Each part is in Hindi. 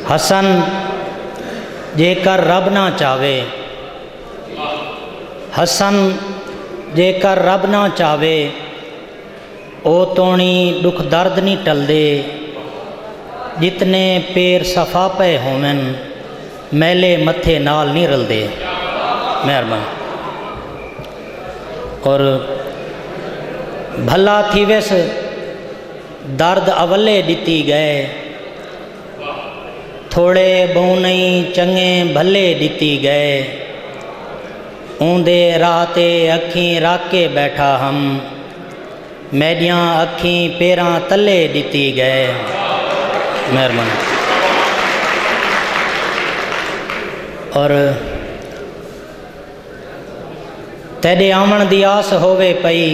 हसन जेकर रब ना चावे, हसन जेकर रब ना चावे, ओ तोणी दुख दर्द नहीं टलदे। जितने पैर सफा पे होवन मैले मथे नाल नहीं रलदे। मेहरबानी। और भला थी वैस दर्द अवले दिती गए, थोड़े बहुनई चंगे भले दिती गए। ऊंदे राते अखीं राके बैठा हम, मैडियाँ अखीं पेरां तले दिती गए। मेहरबानी। और तेरे आमण दी आस होवे पई,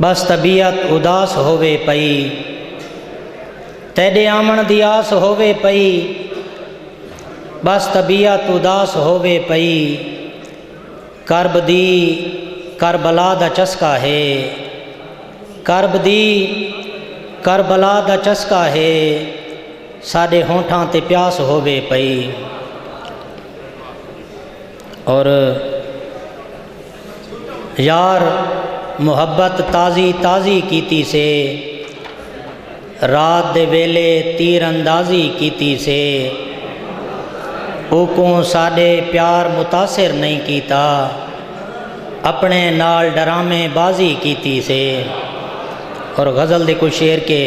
बस तबीयत उदास होवे पई। तेरे आमण दी आस होवे पई, बस तबीयत उदास होवे पई। करब दी करबला दा चस्का है, करब दी करबला दा चस्का है। साडे होठां ते प्यास होवे पई। और यार मुहब्बत ताज़ी ताज़ी कीती से, रात दे वेले तीर अंदाजी कीती से। ओको साडे प्यार मुतासिर नहीं कीता, अपने नाल डरामे बाजी कीती से। और गज़ल दे कुछ शेर के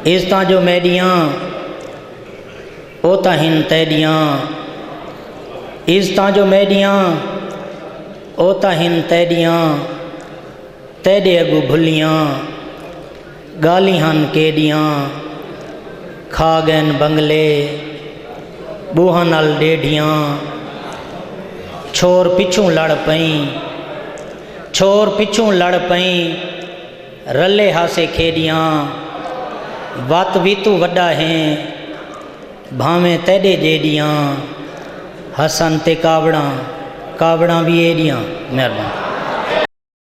इज़्ज़तां जो मैडियाँ ओ ताहिन तैडियाँ, इज़्ज़तां जो मैडियाँ ओ ताहिन तैडियाँ। तेरे अगू भुलियाँ गाली हन केडियाँ, खा गैन बंगले बूहां नाल डेढ़ियाँ। छोर पिछू लड़ पई, छोर पिछू लड़ पई, रले हासे खेडियाँ। वत भी तू वड्डा है भावें तेरे जेडियाँ। हसन ते कावड़ा कावड़ा भी एडियाँ। मेहरबानी।